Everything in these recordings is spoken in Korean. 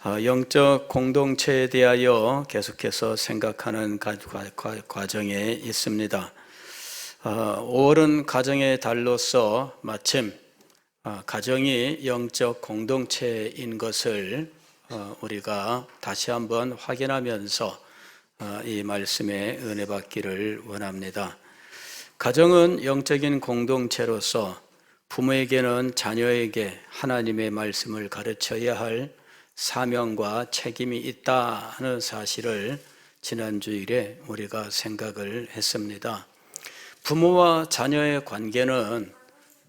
영적 공동체에 대하여 계속해서 생각하는 과정에 있습니다. 5월은 가정의 달로서 마침 가정이 영적 공동체인 것을 우리가 다시 한번 확인하면서 이 말씀에 은혜 받기를 원합니다. 가정은 영적인 공동체로서 부모에게는 자녀에게 하나님의 말씀을 가르쳐야 할 사명과 책임이 있다는 사실을 지난 주일에 우리가 생각을 했습니다. 부모와 자녀의 관계는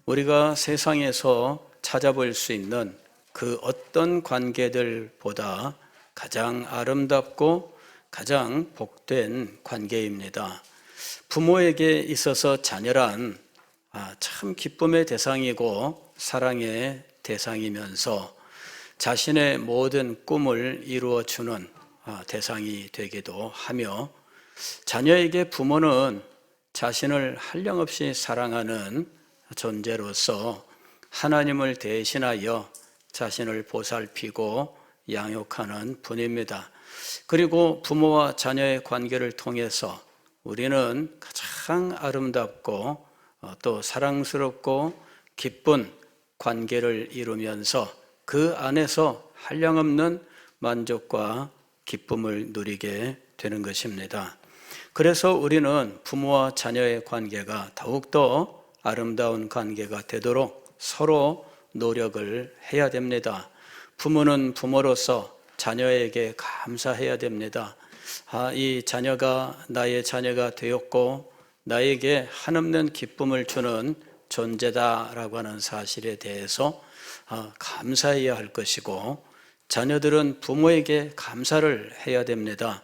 우리가 세상에서 찾아볼 수 있는 그 어떤 관계들보다 가장 아름답고 가장 복된 관계입니다. 부모에게 있어서 자녀란 참 기쁨의 대상이고 사랑의 대상이면서 자신의 모든 꿈을 이루어주는 대상이 되기도 하며, 자녀에게 부모는 자신을 한량없이 사랑하는 존재로서 하나님을 대신하여 자신을 보살피고 양육하는 분입니다. 그리고 부모와 자녀의 관계를 통해서 우리는 가장 아름답고 또 사랑스럽고 기쁜 관계를 이루면서 그 안에서 한량없는 만족과 기쁨을 누리게 되는 것입니다. 그래서 우리는 부모와 자녀의 관계가 더욱더 아름다운 관계가 되도록 서로 노력을 해야 됩니다. 부모는 부모로서 자녀에게 감사해야 됩니다. 이 자녀가 나의 자녀가 되었고 나에게 한없는 기쁨을 주는 존재다라고 하는 사실에 대해서 감사해야 할 것이고, 자녀들은 부모에게 감사를 해야 됩니다.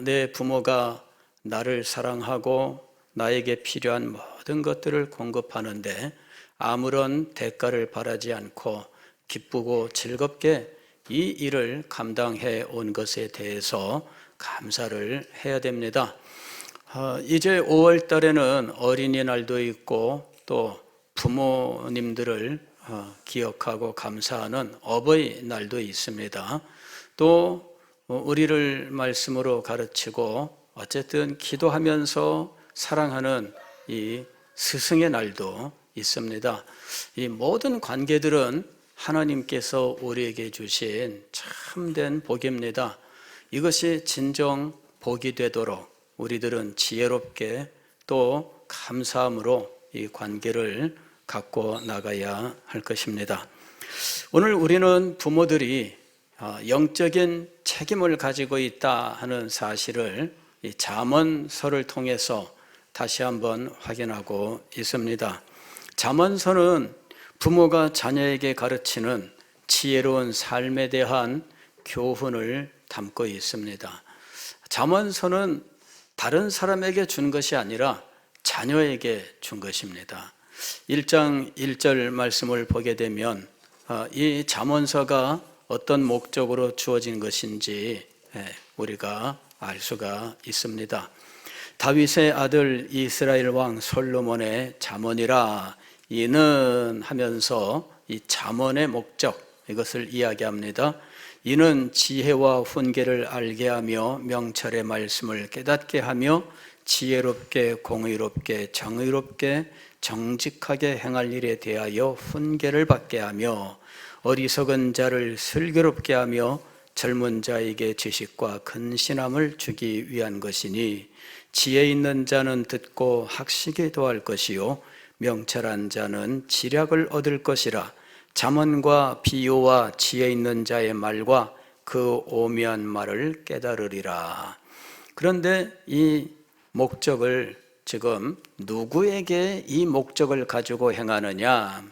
내 부모가 나를 사랑하고 나에게 필요한 모든 것들을 공급하는데 아무런 대가를 바라지 않고 기쁘고 즐겁게 이 일을 감당해 온 것에 대해서 감사를 해야 됩니다. 이제 5월 달에는 어린이날도 있고 또 부모님들을 기억하고 감사하는 어버이날도 있습니다. 또 우리를 말씀으로 가르치고 어쨌든 기도하면서 사랑하는 이 스승의 날도 있습니다. 이 모든 관계들은 하나님께서 우리에게 주신 참된 복입니다. 이것이 진정 복이 되도록 우리들은 지혜롭게 또 감사함으로 이 관계를 갖고 나가야 할 것입니다. 오늘 우리는 부모들이 영적인 책임을 가지고 있다 하는 사실을 이 잠언서를 통해서 다시 한번 확인하고 있습니다. 잠언서는 부모가 자녀에게 가르치는 지혜로운 삶에 대한 교훈을 담고 있습니다. 잠언서는 다른 사람에게 준 것이 아니라 자녀에게 준 것입니다. 1장 1절 말씀을 보게 되면 이 잠언서가 어떤 목적으로 주어진 것인지 우리가 알 수가 있습니다. 다윗의 아들 이스라엘 왕 솔로몬의 잠언이라, 이는 하면서 이 잠언의 목적, 이것을 이야기합니다. 이는 지혜와 훈계를 알게 하며 명철의 말씀을 깨닫게 하며 지혜롭게 공의롭게 정의롭게 정직하게 행할 일에 대하여 훈계를 받게 하며 어리석은 자를 슬기롭게 하며 젊은 자에게 지식과 근신함을 주기 위한 것이니, 지혜 있는 자는 듣고 학식에 더할 것이요 명철한 자는 지략을 얻을 것이라. 잠언과 비유와 지혜 있는 자의 말과 그 오묘한 말을 깨달으리라. 그런데 이 목적을 지금 누구에게 이 목적을 가지고 행하느냐?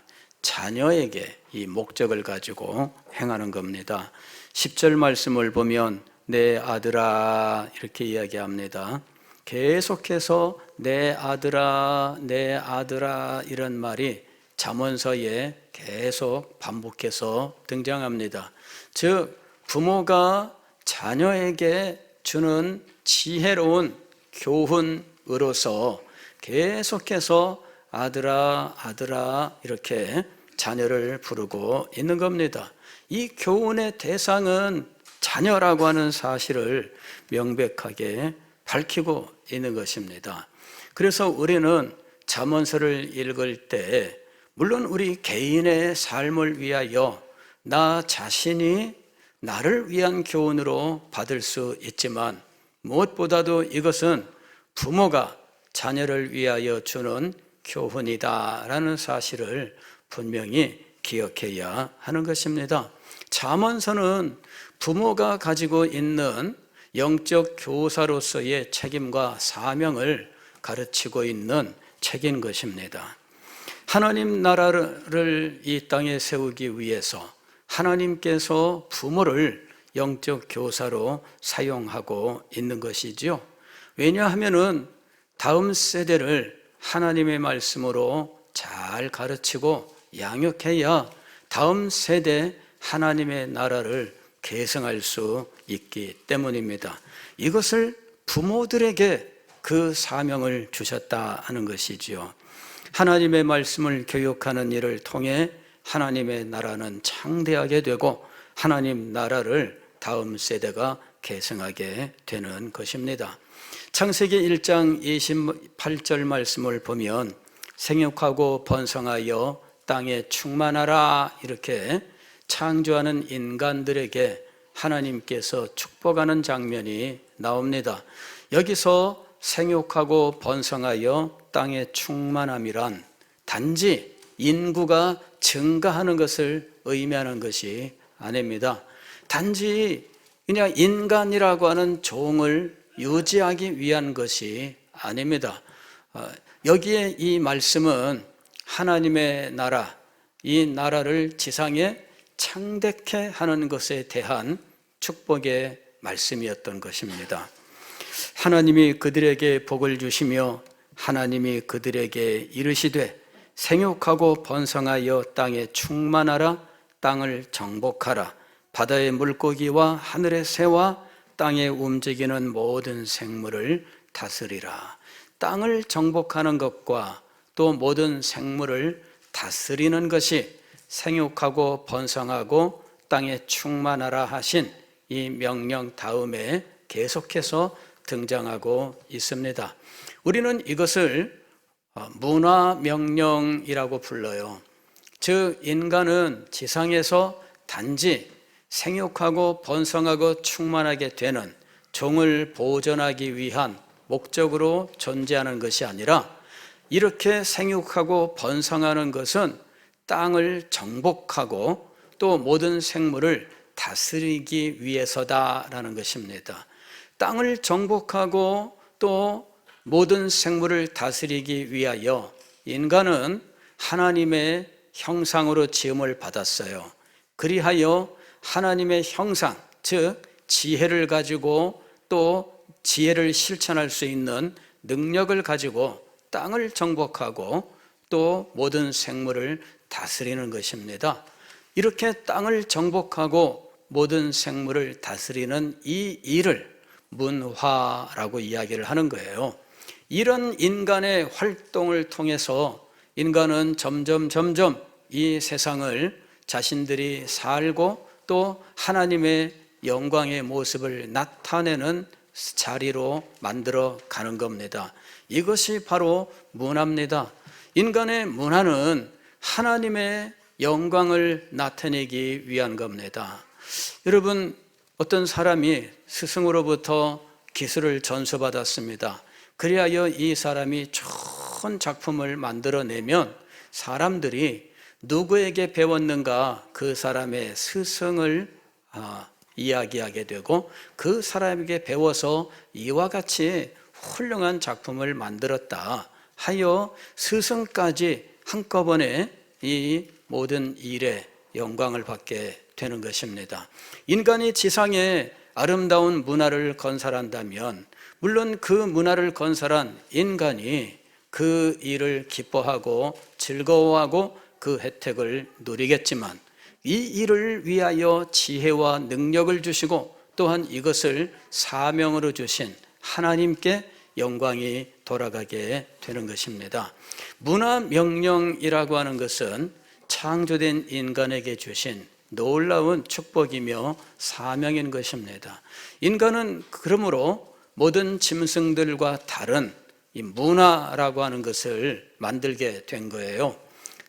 자녀에게 이 목적을 가지고 행하는 겁니다. 10절 말씀을 보면 내 아들아 이렇게 이야기합니다. 계속해서 내 아들아 내 아들아 이런 말이 잠언서에 계속 반복해서 등장합니다. 즉 부모가 자녀에게 주는 지혜로운 교훈으로서 계속해서 아들아 아들아 이렇게 자녀를 부르고 있는 겁니다. 이 교훈의 대상은 자녀라고 하는 사실을 명백하게 밝히고 있는 것입니다. 그래서 우리는 잠언서를 읽을 때 물론 우리 개인의 삶을 위하여 나 자신이 나를 위한 교훈으로 받을 수 있지만 무엇보다도 이것은 부모가 자녀를 위하여 주는 교훈이다라는 사실을 분명히 기억해야 하는 것입니다. 잠언서는 부모가 가지고 있는 영적 교사로서의 책임과 사명을 가르치고 있는 책인 것입니다. 하나님 나라를 이 땅에 세우기 위해서 하나님께서 부모를 영적 교사로 사용하고 있는 것이죠. 왜냐하면은 다음 세대를 하나님의 말씀으로 잘 가르치고 양육해야 다음 세대 하나님의 나라를 계승할 수 있기 때문입니다. 이것을 부모들에게 그 사명을 주셨다 하는 것이지요. 하나님의 말씀을 교육하는 일을 통해 하나님의 나라는 창대하게 되고 하나님 나라를 다음 세대가 계승하게 되는 것입니다. 창세기 1장 28절 말씀을 보면 생육하고 번성하여 땅에 충만하라 이렇게 창조하는 인간들에게 하나님께서 축복하는 장면이 나옵니다. 여기서 생육하고 번성하여 땅에 충만함이란 단지 인구가 증가하는 것을 의미하는 것이 아닙니다. 단지 그냥 인간이라고 하는 종을 유지하기 위한 것이 아닙니다. 여기에 이 말씀은 하나님의 나라, 이 나라를 지상에 창대케 하는 것에 대한 축복의 말씀이었던 것입니다. 하나님이 그들에게 복을 주시며 하나님이 그들에게 이르시되 생육하고 번성하여 땅에 충만하라, 땅을 정복하라, 바다의 물고기와 하늘의 새와 땅에 움직이는 모든 생물을 다스리라. 땅을 정복하는 것과 또 모든 생물을 다스리는 것이 생육하고 번성하고 땅에 충만하라 하신 이 명령 다음에 계속해서 등장하고 있습니다. 우리는 이것을 문화명령이라고 불러요. 즉 인간은 지상에서 단지 생육하고 번성하고 충만하게 되는 종을 보존하기 위한 목적으로 존재하는 것이 아니라 이렇게 생육하고 번성하는 것은 땅을 정복하고 또 모든 생물을 다스리기 위해서다라는 것입니다. 땅을 정복하고 또 모든 생물을 다스리기 위하여 인간은 하나님의 형상으로 지음을 받았어요. 그리하여 하나님의 형상, 즉 지혜를 가지고 또 지혜를 실천할 수 있는 능력을 가지고 땅을 정복하고 또 모든 생물을 다스리는 것입니다. 이렇게 땅을 정복하고 모든 생물을 다스리는 이 일을 문화라고 이야기를 하는 거예요. 이런 인간의 활동을 통해서 인간은 점점 이 세상을 자신들이 살고 또 하나님의 영광의 모습을 나타내는 자리로 만들어 가는 겁니다. 이것이 바로 문화입니다. 인간의 문화는 하나님의 영광을 나타내기 위한 겁니다. 여러분, 어떤 사람이 스승으로부터 기술을 전수받았습니다. 그리하여 이 사람이 좋은 작품을 만들어내면 사람들이 누구에게 배웠는가 그 사람의 스승을 이야기하게 되고 그 사람에게 배워서 이와 같이 훌륭한 작품을 만들었다 하여 스승까지 한꺼번에 이 모든 일에 영광을 받게 되는 것입니다. 인간이 지상에 아름다운 문화를 건설한다면 물론 그 문화를 건설한 인간이 그 일을 기뻐하고 즐거워하고 그 혜택을 누리겠지만 이 일을 위하여 지혜와 능력을 주시고 또한 이것을 사명으로 주신 하나님께 영광이 돌아가게 되는 것입니다. 문화명령이라고 하는 것은 창조된 인간에게 주신 놀라운 축복이며 사명인 것입니다. 인간은 그러므로 모든 짐승들과 다른 이 문화라고 하는 것을 만들게 된 거예요.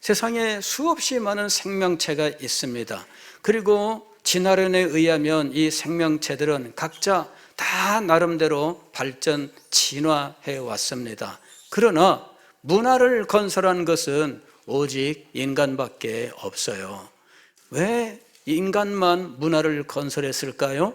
세상에 수없이 많은 생명체가 있습니다. 그리고 진화론에 의하면 이 생명체들은 각자 다 나름대로 발전, 진화해 왔습니다. 그러나 문화를 건설한 것은 오직 인간밖에 없어요. 왜 인간만 문화를 건설했을까요?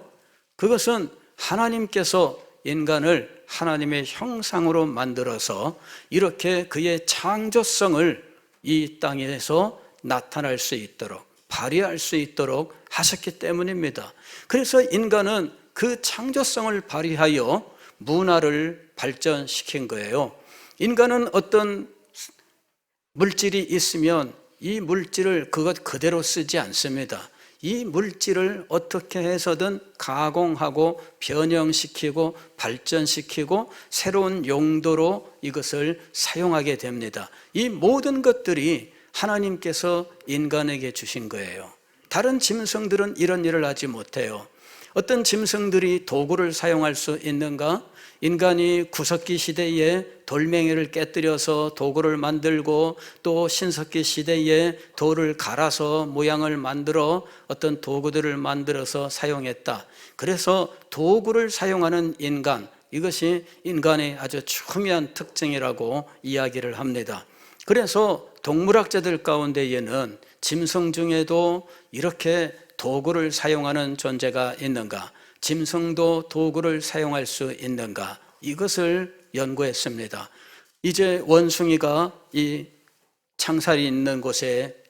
그것은 하나님께서 인간을 하나님의 형상으로 만들어서 이렇게 그의 창조성을 이 땅에서 나타날 수 있도록, 발휘할 수 있도록 하셨기 때문입니다. 그래서 인간은 그 창조성을 발휘하여 문화를 발전시킨 거예요. 인간은 어떤 물질이 있으면 이 물질을 그것 그대로 쓰지 않습니다. 이 물질을 어떻게 해서든 가공하고 변형시키고 발전시키고 새로운 용도로 이것을 사용하게 됩니다. 이 모든 것들이 하나님께서 인간에게 주신 거예요. 다른 짐승들은 이런 일을 하지 못해요. 어떤 짐승들이 도구를 사용할 수 있는가? 인간이 구석기 시대에 돌멩이를 깨뜨려서 도구를 만들고 또 신석기 시대에 돌을 갈아서 모양을 만들어 어떤 도구들을 만들어서 사용했다. 그래서 도구를 사용하는 인간, 이것이 인간의 아주 중요한 특징이라고 이야기를 합니다. 그래서 동물학자들 가운데에는 짐승 중에도 이렇게 도구를 사용하는 존재가 있는가? 짐승도 도구를 사용할 수 있는가? 이것을 연구했습니다. 이제 원숭이가 이 창살이 있는 곳에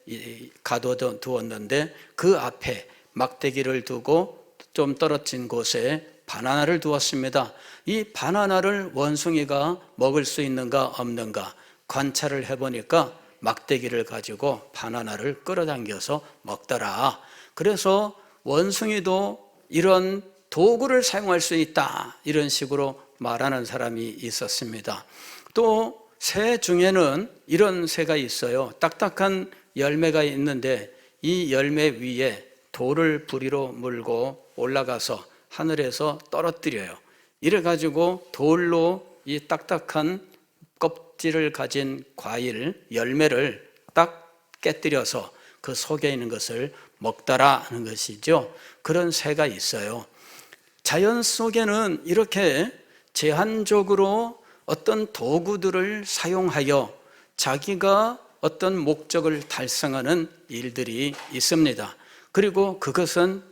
가둬두었는데 그 앞에 막대기를 두고 좀 떨어진 곳에 바나나를 두었습니다. 이 바나나를 원숭이가 먹을 수 있는가 없는가 관찰을 해보니까 막대기를 가지고 바나나를 끌어당겨서 먹더라. 그래서 원숭이도 이런 도구를 사용할 수 있다, 이런 식으로 말하는 사람이 있었습니다. 또 새 중에는 이런 새가 있어요. 딱딱한 열매가 있는데 이 열매 위에 돌을 부리로 물고 올라가서 하늘에서 떨어뜨려요. 이래가지고 돌로 이 딱딱한 껍질을 가진 과일, 열매를 딱 깨뜨려서 그 속에 있는 것을 먹더라 하는 것이죠. 그런 새가 있어요. 자연 속에는 이렇게 제한적으로 어떤 도구들을 사용하여 자기가 어떤 목적을 달성하는 일들이 있습니다. 그리고 그것은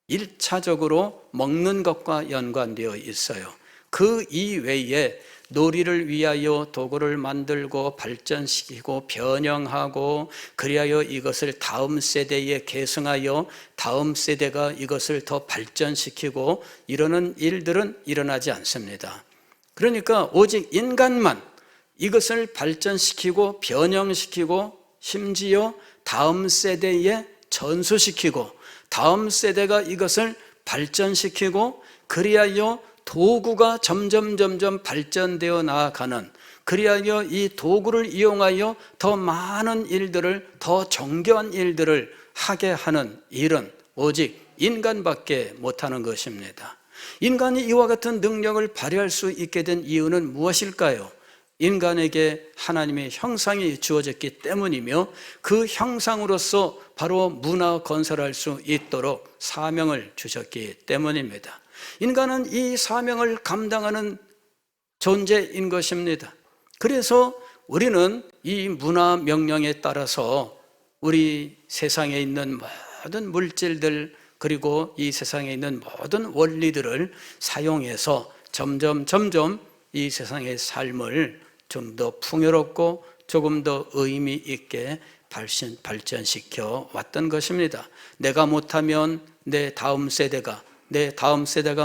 1차적으로 먹는 것과 연관되어 있어요. 그 이외에 놀이를 위하여 도구를 만들고 발전시키고 변형하고 그리하여 이것을 다음 세대에 계승하여 다음 세대가 이것을 더 발전시키고 이러는 일들은 일어나지 않습니다. 그러니까 오직 인간만 이것을 발전시키고 변형시키고 심지어 다음 세대에 전수시키고 다음 세대가 이것을 발전시키고 그리하여 도구가 점점 발전되어 나아가는, 그리하여 이 도구를 이용하여 더 많은 일들을, 더 정교한 일들을 하게 하는 일은 오직 인간밖에 못하는 것입니다. 인간이 이와 같은 능력을 발휘할 수 있게 된 이유는 무엇일까요? 인간에게 하나님의 형상이 주어졌기 때문이며 그 형상으로서 바로 문화 건설할 수 있도록 사명을 주셨기 때문입니다. 인간은 이 사명을 감당하는 존재인 것입니다. 그래서 우리는 이 문화 명령에 따라서 우리 세상에 있는 모든 물질들 그리고 이 세상에 있는 모든 원리들을 사용해서 점점 이 세상의 삶을 좀 더 풍요롭고 조금 더 의미 있게 발전시켜 왔던 것입니다. 내가 못하면 내 다음 세대가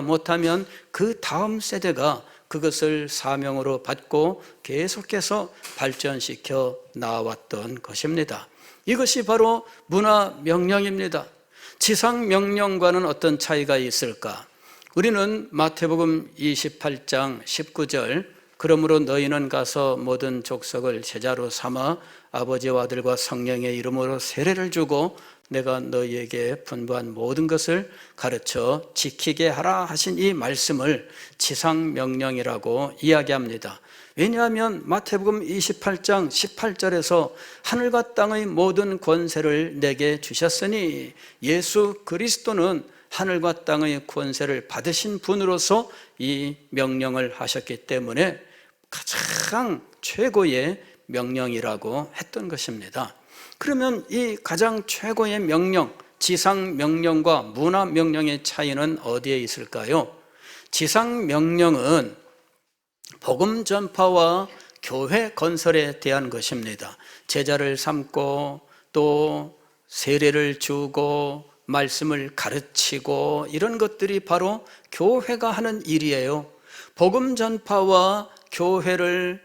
못하면 그 다음 세대가 그것을 사명으로 받고 계속해서 발전시켜 나왔던 것입니다. 이것이 바로 문화 명령입니다. 지상 명령과는 어떤 차이가 있을까? 우리는 마태복음 28장 19절 그러므로 너희는 가서 모든 족속을 제자로 삼아 아버지와 아들과 성령의 이름으로 세례를 주고 내가 너희에게 분부한 모든 것을 가르쳐 지키게 하라 하신 이 말씀을 지상명령이라고 이야기합니다. 왜냐하면 마태복음 28장 18절에서 하늘과 땅의 모든 권세를 내게 주셨으니 예수 그리스도는 하늘과 땅의 권세를 받으신 분으로서 이 명령을 하셨기 때문에 가장 최고의 명령이라고 했던 것입니다. 그러면 이 가장 최고의 명령, 지상 명령과 문화 명령의 차이는 어디에 있을까요? 지상 명령은 복음 전파와 교회 건설에 대한 것입니다. 제자를 삼고 또 세례를 주고 말씀을 가르치고 이런 것들이 바로 교회가 하는 일이에요. 복음 전파와 교회를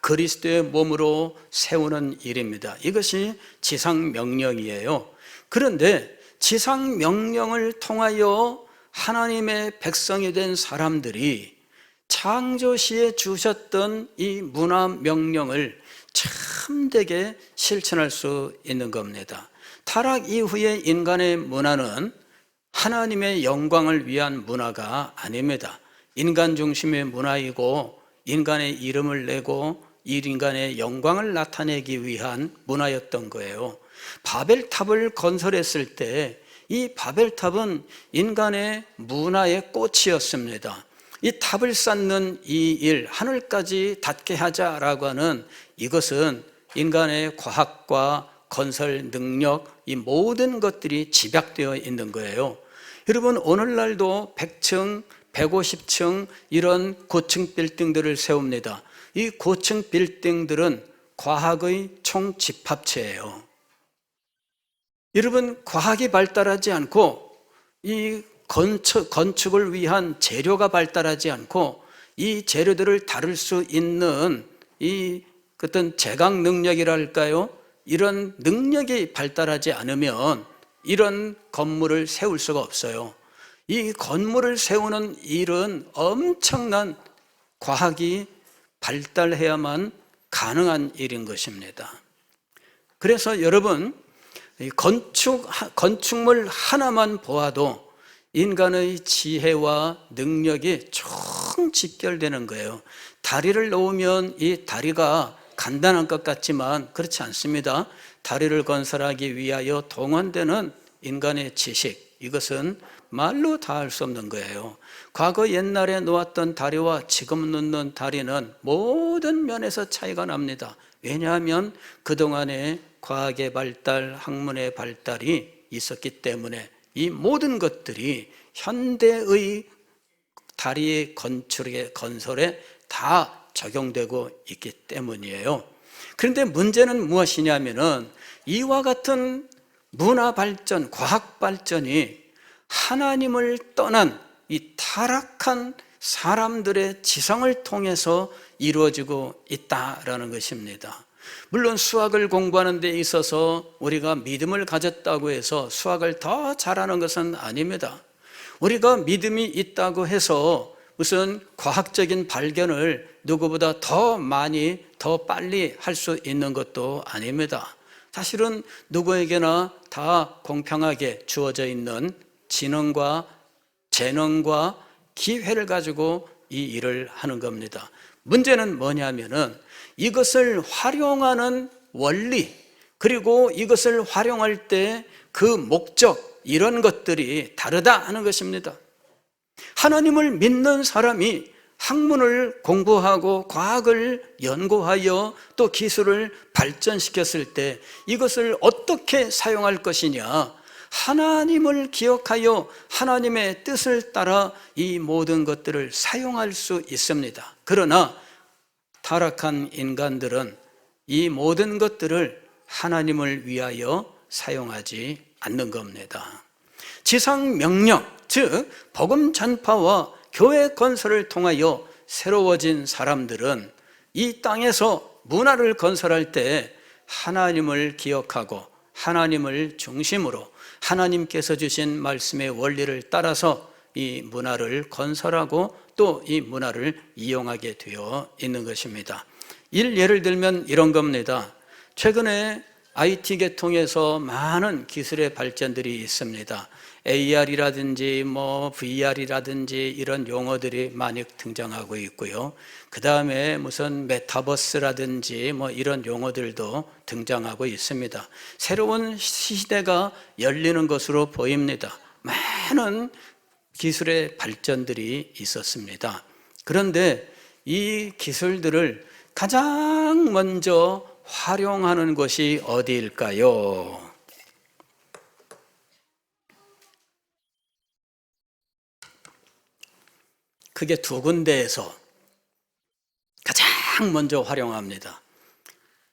그리스도의 몸으로 세우는 일입니다. 이것이 지상 명령이에요. 그런데 지상 명령을 통하여 하나님의 백성이 된 사람들이 창조시에 주셨던 이 문화 명령을 참되게 실천할 수 있는 겁니다. 타락 이후의 인간의 문화는 하나님의 영광을 위한 문화가 아닙니다. 인간 중심의 문화이고 인간의 이름을 내고 이 인간의 영광을 나타내기 위한 문화였던 거예요. 바벨탑을 건설했을 때 이 바벨탑은 인간의 문화의 꽃이었습니다. 이 탑을 쌓는 이 일, 하늘까지 닿게 하자라고 하는 이것은 인간의 과학과 건설 능력, 이 모든 것들이 집약되어 있는 거예요. 여러분, 오늘날도 100층, 150층 이런 고층 빌딩들을 세웁니다. 이 고층 빌딩들은 과학의 총집합체예요. 여러분, 과학이 발달하지 않고 이 건축을 위한 재료가 발달하지 않고 이 재료들을 다룰 수 있는 이 어떤 제강 능력이랄까요? 이런 능력이 발달하지 않으면 이런 건물을 세울 수가 없어요. 이 건물을 세우는 일은 엄청난 과학이 발달해야만 가능한 일인 것입니다. 그래서 여러분, 건축물 하나만 보아도 인간의 지혜와 능력이 총집결되는 거예요. 다리를 놓으면 이 다리가 간단한 것 같지만 그렇지 않습니다. 다리를 건설하기 위하여 동원되는 인간의 지식, 이것은 말로 다 할 수 없는 거예요. 과거 옛날에 놓았던 다리와 지금 놓는 다리는 모든 면에서 차이가 납니다. 왜냐하면 그동안에 과학의 발달, 학문의 발달이 있었기 때문에 이 모든 것들이 현대의 다리의 건설에 다 적용되고 있기 때문이에요. 그런데 문제는 무엇이냐면은 이와 같은 문화 발전, 과학 발전이 하나님을 떠난 이 타락한 사람들의 지성을 통해서 이루어지고 있다라는 것입니다. 물론 수학을 공부하는 데 있어서 우리가 믿음을 가졌다고 해서 수학을 더 잘하는 것은 아닙니다. 우리가 믿음이 있다고 해서 무슨 과학적인 발견을 누구보다 더 많이, 더 빨리 할 수 있는 것도 아닙니다. 사실은 누구에게나 다 공평하게 주어져 있는 지능과 재능과 기회를 가지고 이 일을 하는 겁니다. 문제는 뭐냐면은 이것을 활용하는 원리, 그리고 이것을 활용할 때 그 목적, 이런 것들이 다르다 하는 것입니다. 하나님을 믿는 사람이 학문을 공부하고 과학을 연구하여 또 기술을 발전시켰을 때 이것을 어떻게 사용할 것이냐, 하나님을 기억하여 하나님의 뜻을 따라 이 모든 것들을 사용할 수 있습니다. 그러나 타락한 인간들은 이 모든 것들을 하나님을 위하여 사용하지 않는 겁니다. 지상 명령, 즉 복음 전파와 교회 건설을 통하여 새로워진 사람들은 이 땅에서 문화를 건설할 때 하나님을 기억하고 하나님을 중심으로 하나님께서 주신 말씀의 원리를 따라서 이 문화를 건설하고 또 이 문화를 이용하게 되어 있는 것입니다. 예를 들면 이런 겁니다. 최근에 IT 계통에서 많은 기술의 발전들이 있습니다. AR이라든지 VR이라든지 이런 용어들이 많이 등장하고 있고요. 그 다음에 무슨 메타버스라든지 이런 용어들도 등장하고 있습니다. 새로운 시대가 열리는 것으로 보입니다. 많은 기술의 발전들이 있었습니다. 그런데 이 기술들을 가장 먼저 활용하는 것이 어디일까요? 크게 두 군데에서 가장 먼저 활용합니다.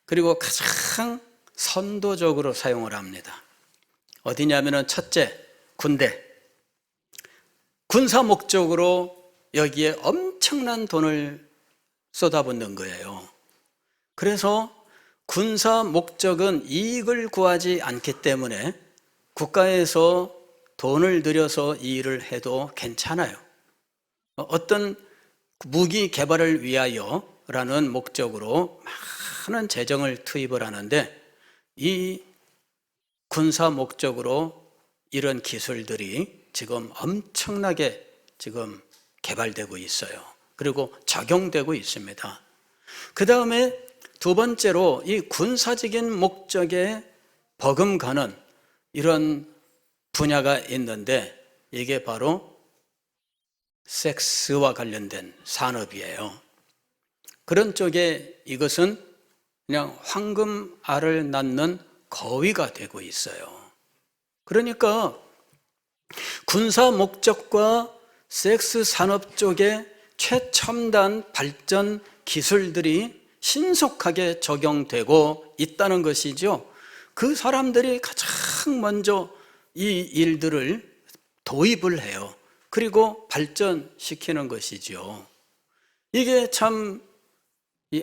그리고 가장 선도적으로 사용을 합니다. 어디냐면은 첫째, 군대. 군사 목적으로 여기에 엄청난 돈을 쏟아붓는 거예요. 그래서 군사 목적은 이익을 구하지 않기 때문에 국가에서 돈을 들여서 이 일을 해도 괜찮아요. 어떤 무기 개발을 위하여라는 목적으로 많은 재정을 투입을 하는데 이 군사 목적으로 이런 기술들이 지금 엄청나게 지금 개발되고 있어요. 그리고 적용되고 있습니다. 그 다음에 두 번째로 이 군사적인 목적에 버금가는 이런 분야가 있는데 이게 바로 섹스와 관련된 산업이에요. 그런 쪽에 이것은 그냥 황금알을 낳는 거위가 되고 있어요. 그러니까 군사 목적과 섹스 산업 쪽에 최첨단 발전 기술들이 신속하게 적용되고 있다는 것이죠. 그 사람들이 가장 먼저 이 일들을 도입을 해요. 그리고 발전시키는 것이죠. 이게 참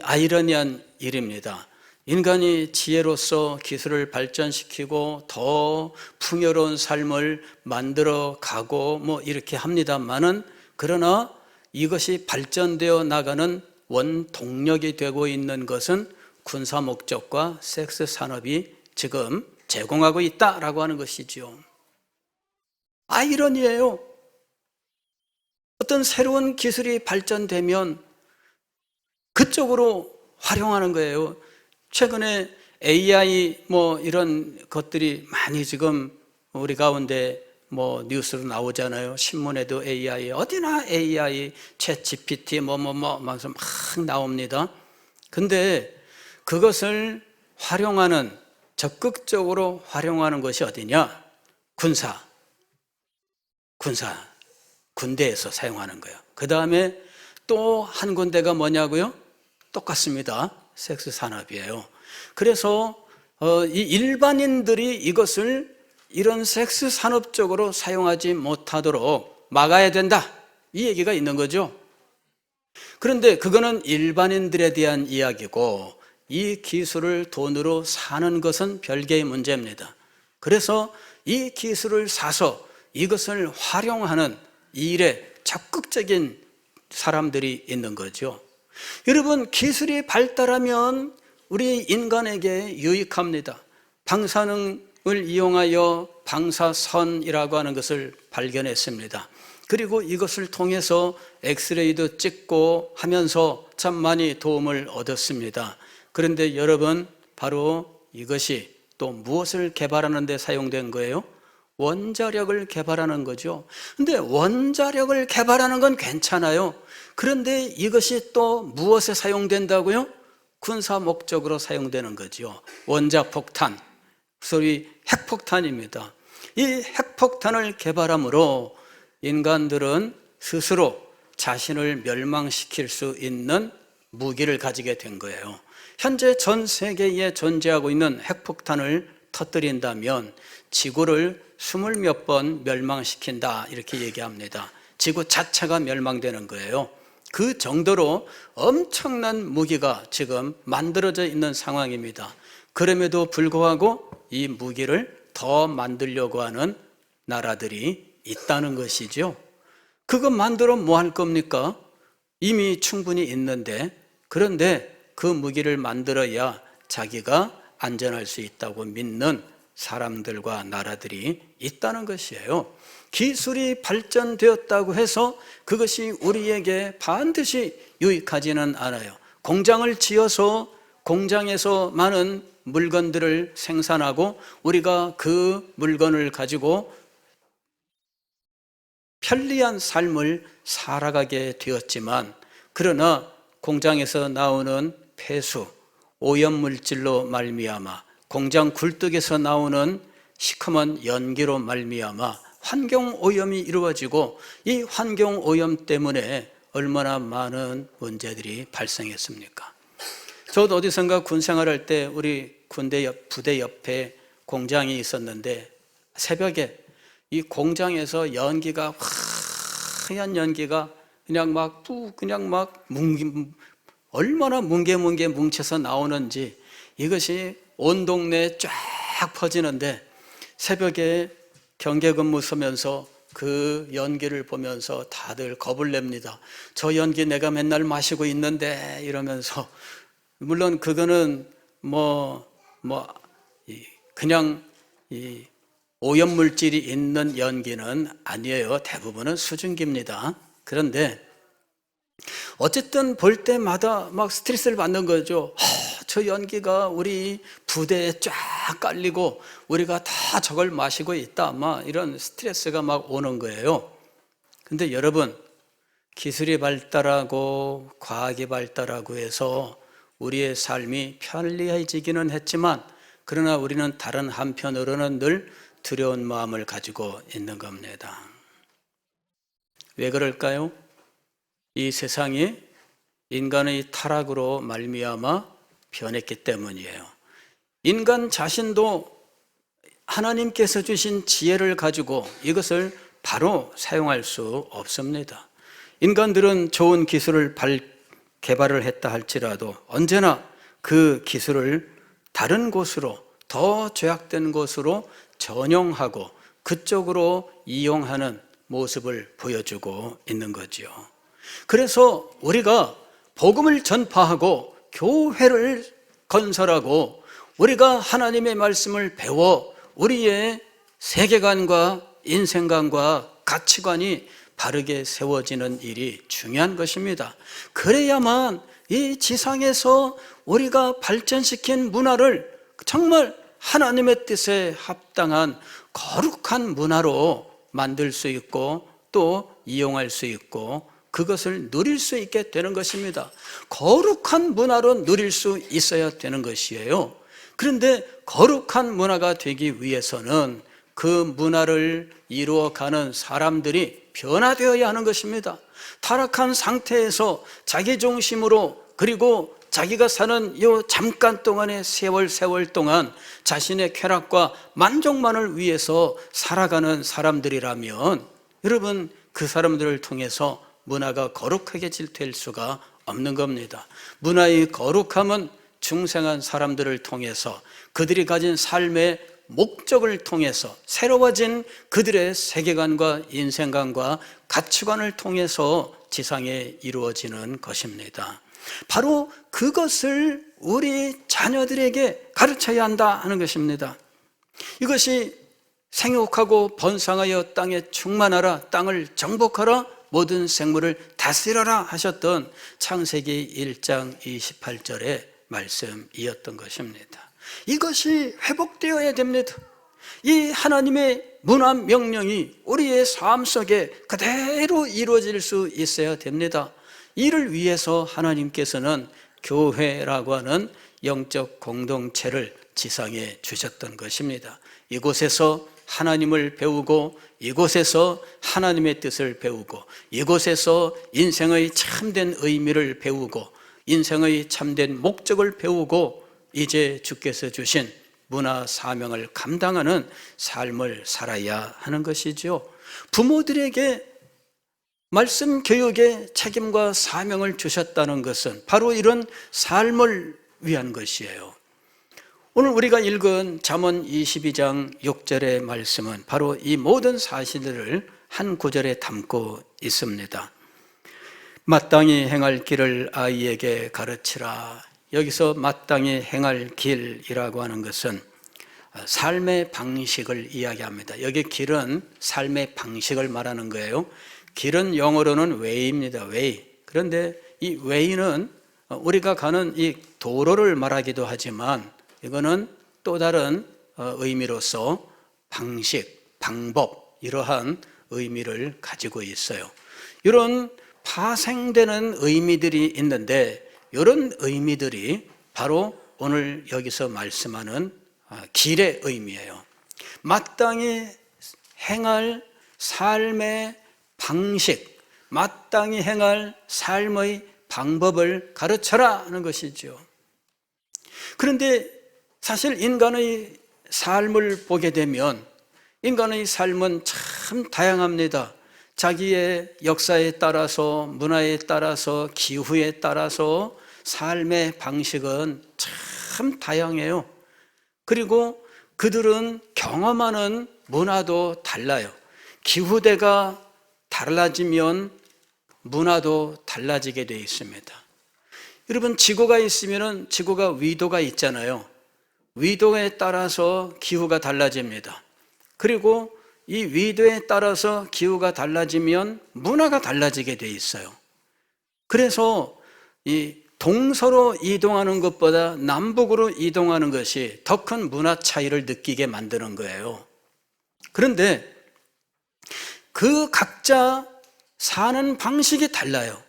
아이러니한 일입니다. 인간이 지혜로서 기술을 발전시키고 더 풍요로운 삶을 만들어 가고 이렇게 합니다만은 그러나 이것이 발전되어 나가는 원동력이 되고 있는 것은 군사 목적과 섹스 산업이 지금 제공하고 있다라고 하는 것이죠. 아이러니예요. 어떤 새로운 기술이 발전되면 그쪽으로 활용하는 거예요. 최근에 AI 이런 것들이 많이 지금 우리 가운데 뉴스로 나오잖아요. 신문에도 AI, 어디나 AI, 챗 GPT 막 나옵니다. 근데 그것을 활용하는, 적극적으로 활용하는 것이 어디냐? 군대에서 사용하는 거예요. 그 다음에 또 한 군데가 뭐냐고요? 똑같습니다. 섹스 산업이에요. 그래서 이 일반인들이 이것을 이런 섹스 산업 쪽으로 사용하지 못하도록 막아야 된다, 이 얘기가 있는 거죠. 그런데 그거는 일반인들에 대한 이야기고 이 기술을 돈으로 사는 것은 별개의 문제입니다. 그래서 이 기술을 사서 이것을 활용하는 이 일에 적극적인 사람들이 있는 거죠. 여러분, 기술이 발달하면 우리 인간에게 유익합니다. 방사능을 이용하여 방사선이라고 하는 것을 발견했습니다. 그리고 이것을 통해서 엑스레이도 찍고 하면서 참 많이 도움을 얻었습니다. 그런데 여러분, 바로 이것이 또 무엇을 개발하는 데 사용된 거예요? 원자력을 개발하는 거죠. 근데 원자력을 개발하는 건 괜찮아요. 그런데 이것이 또 무엇에 사용된다고요? 군사 목적으로 사용되는 거죠. 원자폭탄, 소위 핵폭탄입니다. 이 핵폭탄을 개발함으로 인간들은 스스로 자신을 멸망시킬 수 있는 무기를 가지게 된 거예요. 현재 전 세계에 존재하고 있는 핵폭탄을 터뜨린다면 지구를 20몇 번 멸망시킨다, 이렇게 얘기합니다. 지구 자체가 멸망되는 거예요. 그 정도로 엄청난 무기가 지금 만들어져 있는 상황입니다. 그럼에도 불구하고 이 무기를 더 만들려고 하는 나라들이 있다는 것이죠. 그거 만들어 뭐 할 겁니까? 이미 충분히 있는데. 그런데 그 무기를 만들어야 자기가 안전할 수 있다고 믿는 사람들과 나라들이 있다는 것이에요. 기술이 발전되었다고 해서 그것이 우리에게 반드시 유익하지는 않아요. 공장을 지어서 공장에서 많은 물건들을 생산하고 우리가 그 물건을 가지고 편리한 삶을 살아가게 되었지만, 그러나 공장에서 나오는 폐수, 오염물질로 말미암아 공장 굴뚝에서 나오는 시커먼 연기로 말미암아 환경오염이 이루어지고, 이 환경오염 때문에 얼마나 많은 문제들이 발생했습니까? 저도 어디선가 군 생활할 때 우리 부대 옆에 공장이 있었는데, 새벽에 이 공장에서 연기가, 하얀 연기가 얼마나 뭉게뭉게 뭉쳐서 나오는지, 이것이 온 동네에 쫙 퍼지는데, 새벽에 경계근무 서면서 그 연기를 보면서 다들 겁을 냅니다. 저 연기 내가 맨날 마시고 있는데, 이러면서. 물론 그거는 그냥 이 오염물질이 있는 연기는 아니에요. 대부분은 수증기입니다. 그런데 어쨌든 볼 때마다 막 스트레스를 받는 거죠. 저 연기가 우리 부대에 쫙 깔리고 우리가 다 저걸 마시고 있다, 막 이런 스트레스가 막 오는 거예요. 근데 여러분, 기술이 발달하고 과학이 발달하고 해서 우리의 삶이 편리해지기는 했지만, 그러나 우리는 다른 한편으로는 늘 두려운 마음을 가지고 있는 겁니다. 왜 그럴까요? 이 세상이 인간의 타락으로 말미암아 변했기 때문이에요. 인간 자신도 하나님께서 주신 지혜를 가지고 이것을 바로 사용할 수 없습니다. 인간들은 좋은 기술을 개발을 했다 할지라도 언제나 그 기술을 다른 곳으로, 더 죄악된 곳으로 전용하고 그쪽으로 이용하는 모습을 보여주고 있는 거지요. 그래서 우리가 복음을 전파하고 교회를 건설하고 우리가 하나님의 말씀을 배워 우리의 세계관과 인생관과 가치관이 바르게 세워지는 일이 중요한 것입니다. 그래야만 이 지상에서 우리가 발전시킨 문화를 정말 하나님의 뜻에 합당한 거룩한 문화로 만들 수 있고 또 이용할 수 있고 그것을 누릴 수 있게 되는 것입니다. 거룩한 문화로 누릴 수 있어야 되는 것이에요. 그런데 거룩한 문화가 되기 위해서는 그 문화를 이루어가는 사람들이 변화되어야 하는 것입니다. 타락한 상태에서 자기 중심으로, 그리고 자기가 사는 이 잠깐 동안의 세월 동안 자신의 쾌락과 만족만을 위해서 살아가는 사람들이라면 여러분, 그 사람들을 통해서 문화가 거룩하게 될 수가 없는 겁니다. 문화의 거룩함은 중생한 사람들을 통해서 그들이 가진 삶의 목적을 통해서 새로워진 그들의 세계관과 인생관과 가치관을 통해서 지상에 이루어지는 것입니다. 바로 그것을 우리 자녀들에게 가르쳐야 한다 하는 것입니다. 이것이 생육하고 번성하여 땅에 충만하라, 땅을 정복하라, 모든 생물을 다스려라 하셨던 창세기 1장 28절의 말씀이었던 것입니다. 이것이 회복되어야 됩니다. 이 하나님의 문화 명령이 우리의 삶 속에 그대로 이루어질 수 있어야 됩니다. 이를 위해서 하나님께서는 교회라고 하는 영적 공동체를 지상에 주셨던 것입니다. 이곳에서 하나님을 배우고, 이곳에서 하나님의 뜻을 배우고, 이곳에서 인생의 참된 의미를 배우고, 인생의 참된 목적을 배우고, 이제 주께서 주신 문화 사명을 감당하는 삶을 살아야 하는 것이죠. 부모들에게 말씀 교육의 책임과 사명을 주셨다는 것은 바로 이런 삶을 위한 것이에요. 오늘 우리가 읽은 잠언 22장 6절의 말씀은 바로 이 모든 사실들을 한 구절에 담고 있습니다. 마땅히 행할 길을 아이에게 가르치라. 여기서 마땅히 행할 길이라고 하는 것은 삶의 방식을 이야기합니다. 여기 길은 삶의 방식을 말하는 거예요. 길은 영어로는 way입니다. way. 그런데 이 way는 우리가 가는 이 도로를 말하기도 하지만 이거는 또 다른 의미로서 방식, 방법, 이러한 의미를 가지고 있어요. 이런 파생되는 의미들이 있는데 이런 의미들이 바로 오늘 여기서 말씀하는 길의 의미예요. 마땅히 행할 삶의 방식, 마땅히 행할 삶의 방법을 가르쳐라 하는 것이죠. 그런데 사실 인간의 삶을 보게 되면 인간의 삶은 참 다양합니다. 자기의 역사에 따라서, 문화에 따라서, 기후에 따라서 삶의 방식은 참 다양해요. 그리고 그들은 경험하는 문화도 달라요. 기후대가 달라지면 문화도 달라지게 되어 있습니다. 여러분, 지구가 있으면 지구가 위도가 있잖아요. 위도에 따라서 기후가 달라집니다. 그리고 이 위도에 따라서 기후가 달라지면 문화가 달라지게 돼 있어요. 그래서 이 동서로 이동하는 것보다 남북으로 이동하는 것이 더 큰 문화 차이를 느끼게 만드는 거예요. 그런데 그 각자 사는 방식이 달라요.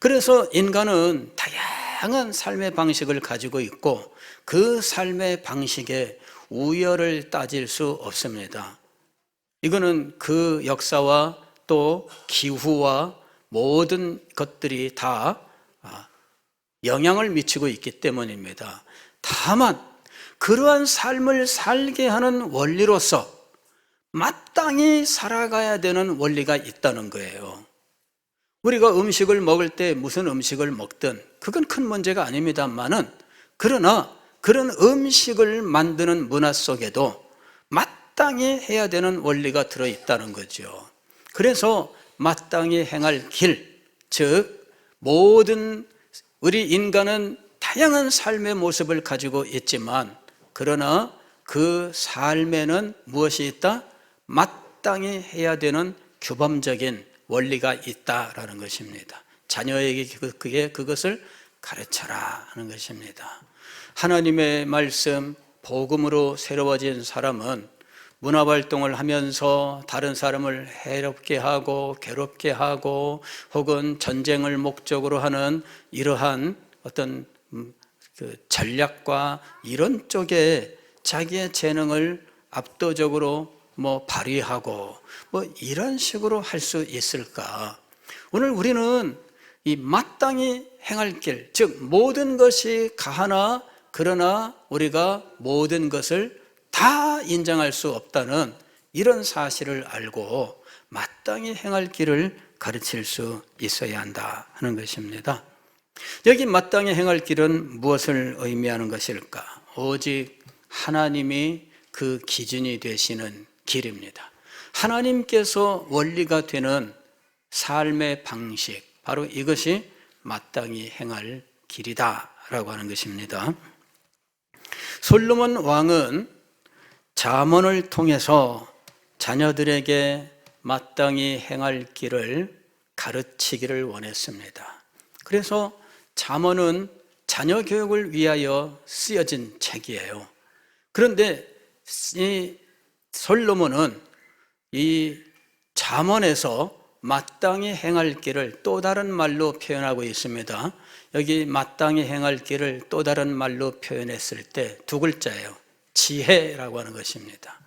그래서 인간은 다양한 삶의 방식을 가지고 있고 그 삶의 방식에 우열을 따질 수 없습니다. 이거는 그 역사와 또 기후와 모든 것들이 다 영향을 미치고 있기 때문입니다. 다만 그러한 삶을 살게 하는 원리로서 마땅히 살아가야 되는 원리가 있다는 거예요. 우리가 음식을 먹을 때 무슨 음식을 먹든 그건 큰 문제가 아닙니다만은, 그러나 그런 음식을 만드는 문화 속에도 마땅히 해야 되는 원리가 들어있다는 거죠. 그래서 마땅히 행할 길, 즉 모든 우리 인간은 다양한 삶의 모습을 가지고 있지만 그러나 그 삶에는 무엇이 있다? 마땅히 해야 되는 규범적인 원리가 있다라는 것입니다. 자녀에게 그것을 가르쳐라 하는 것입니다. 하나님의 말씀, 복음으로 새로워진 사람은 문화활동을 하면서 다른 사람을 해롭게 하고 괴롭게 하고 혹은 전쟁을 목적으로 하는 이러한 어떤 그 전략과 이런 쪽에 자기의 재능을 압도적으로 발휘하고 이런 식으로 할 수 있을까? 오늘 우리는 이 마땅히 행할 길, 즉 모든 것이 가하나 그러나 우리가 모든 것을 다 인정할 수 없다는 이런 사실을 알고 마땅히 행할 길을 가르칠 수 있어야 한다 하는 것입니다. 여기 마땅히 행할 길은 무엇을 의미하는 것일까? 오직 하나님이 그 기준이 되시는 길입니다. 하나님께서 원리가 되는 삶의 방식, 바로 이것이 마땅히 행할 길이다라고 하는 것입니다. 솔로몬 왕은 잠언을 통해서 자녀들에게 마땅히 행할 길을 가르치기를 원했습니다. 그래서 잠언은 자녀 교육을 위하여 쓰여진 책이에요. 그런데 이 솔로몬은 이 잠언에서 마땅히 행할 길을 또 다른 말로 표현하고 있습니다. 여기 마땅히 행할 길을 또 다른 말로 표현했을 때 두 글자예요. 지혜라고 하는 것입니다.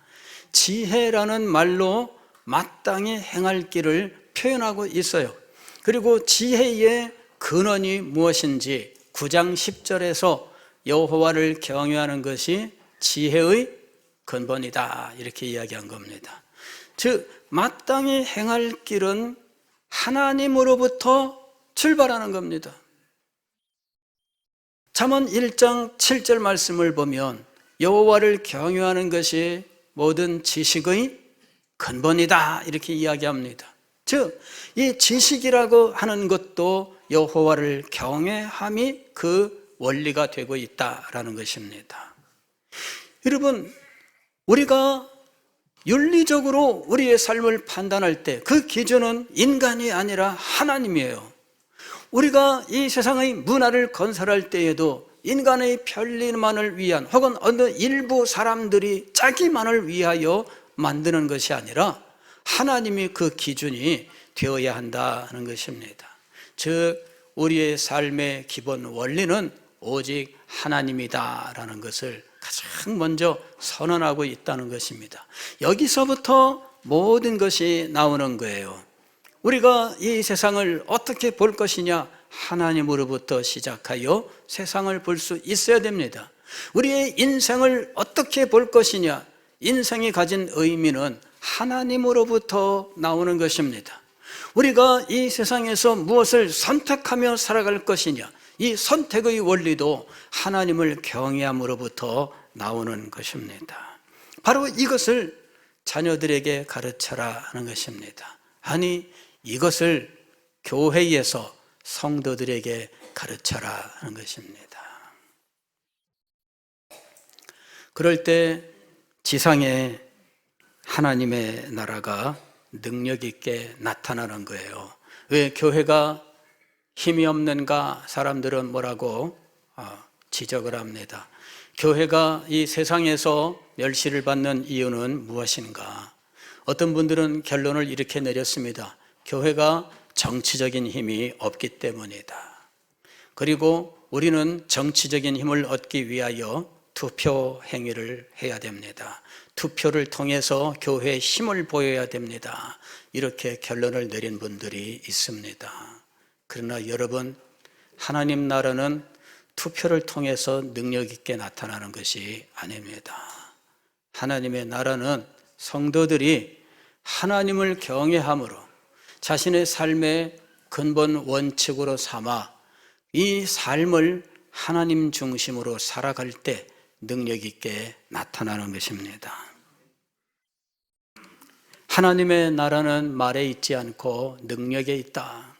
지혜라는 말로 마땅히 행할 길을 표현하고 있어요. 그리고 지혜의 근원이 무엇인지 9장 10절에서 여호와를 경외하는 것이 지혜의 근본이다, 이렇게 이야기한 겁니다. 즉 마땅히 행할 길은 하나님으로부터 출발하는 겁니다. 잠언 1장 7절 말씀을 보면 여호와를 경외하는 것이 모든 지식의 근본이다 이렇게 이야기합니다. 즉, 이 지식이라고 하는 것도 여호와를 경외함이 그 원리가 되고 있다라는 것입니다. 여러분, 우리가 윤리적으로 우리의 삶을 판단할 때 그 기준은 인간이 아니라 하나님이에요. 우리가 이 세상의 문화를 건설할 때에도 인간의 편리만을 위한 혹은 어느 일부 사람들이 자기만을 위하여 만드는 것이 아니라 하나님이 그 기준이 되어야 한다는 것입니다. 즉, 우리의 삶의 기본 원리는 오직 하나님이다라는 것을 가장 먼저 선언하고 있다는 것입니다. 여기서부터 모든 것이 나오는 거예요. 우리가 이 세상을 어떻게 볼 것이냐, 하나님으로부터 시작하여 세상을 볼 수 있어야 됩니다. 우리의 인생을 어떻게 볼 것이냐, 인생이 가진 의미는 하나님으로부터 나오는 것입니다. 우리가 이 세상에서 무엇을 선택하며 살아갈 것이냐, 이 선택의 원리도 하나님을 경외함으로부터 나오는 것입니다. 바로 이것을 자녀들에게 가르쳐라 하는 것입니다. 아니, 이것을 교회에서 성도들에게 가르쳐라 하는 것입니다. 그럴 때 지상에 하나님의 나라가 능력 있게 나타나는 거예요. 왜 교회가 힘이 없는가? 사람들은 뭐라고 지적을 합니다. 교회가 이 세상에서 멸시를 받는 이유는 무엇인가? 어떤 분들은 결론을 이렇게 내렸습니다. 교회가 정치적인 힘이 없기 때문이다. 그리고 우리는 정치적인 힘을 얻기 위하여 투표 행위를 해야 됩니다. 투표를 통해서 교회의 힘을 보여야 됩니다. 이렇게 결론을 내린 분들이 있습니다. 그러나 여러분, 하나님 나라는 투표를 통해서 능력 있게 나타나는 것이 아닙니다. 하나님의 나라는 성도들이 하나님을 경외함으로 자신의 삶의 근본 원칙으로 삼아 이 삶을 하나님 중심으로 살아갈 때 능력 있게 나타나는 것입니다. 하나님의 나라는 말에 있지 않고 능력에 있다.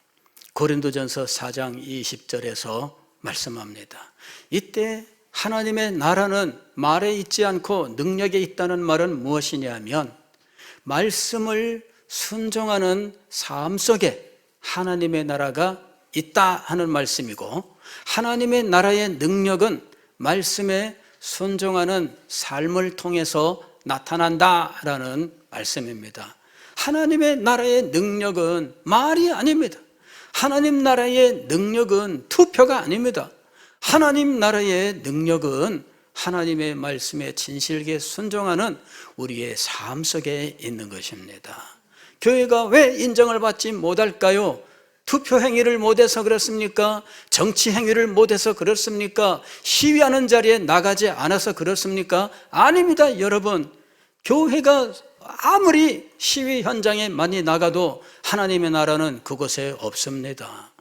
고린도전서 4장 20절에서 말씀합니다. 이때 하나님의 나라는 말에 있지 않고 능력에 있다는 말은 무엇이냐면 말씀을 순종하는 삶 속에 하나님의 나라가 있다 하는 말씀이고, 하나님의 나라의 능력은 말씀에 순종하는 삶을 통해서 나타난다라는 말씀입니다. 하나님의 나라의 능력은 말이 아닙니다. 하나님 나라의 능력은 투표가 아닙니다. 하나님 나라의 능력은 하나님의 말씀에 진실하게 순종하는 우리의 삶 속에 있는 것입니다. 교회가 왜 인정을 받지 못할까요? 투표 행위를 못해서 그렇습니까? 정치 행위를 못해서 그렇습니까? 시위하는 자리에 나가지 않아서 그렇습니까? 아닙니다, 여러분. 교회가 아무리 시위 현장에 많이 나가도 하나님의 나라는 그곳에 없습니다.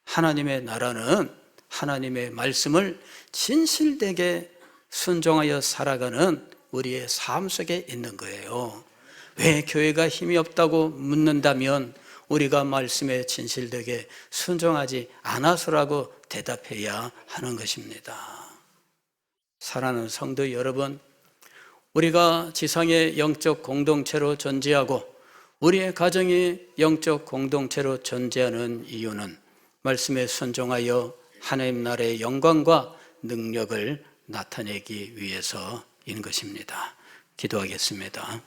하나님의 나라는 하나님의 말씀을 진실되게 순종하여 살아가는 우리의 삶 속에 있는 거예요. 왜 교회가 힘이 없다고 묻는다면 우리가 말씀에 진실되게 순종하지 않아서라고 대답해야 하는 것입니다. 사랑하는 성도 여러분, 우리가 지상의 영적 공동체로 존재하고 우리의 가정이 영적 공동체로 존재하는 이유는 말씀에 순종하여 하나님 나라의 영광과 능력을 나타내기 위해서인 것입니다. 기도하겠습니다.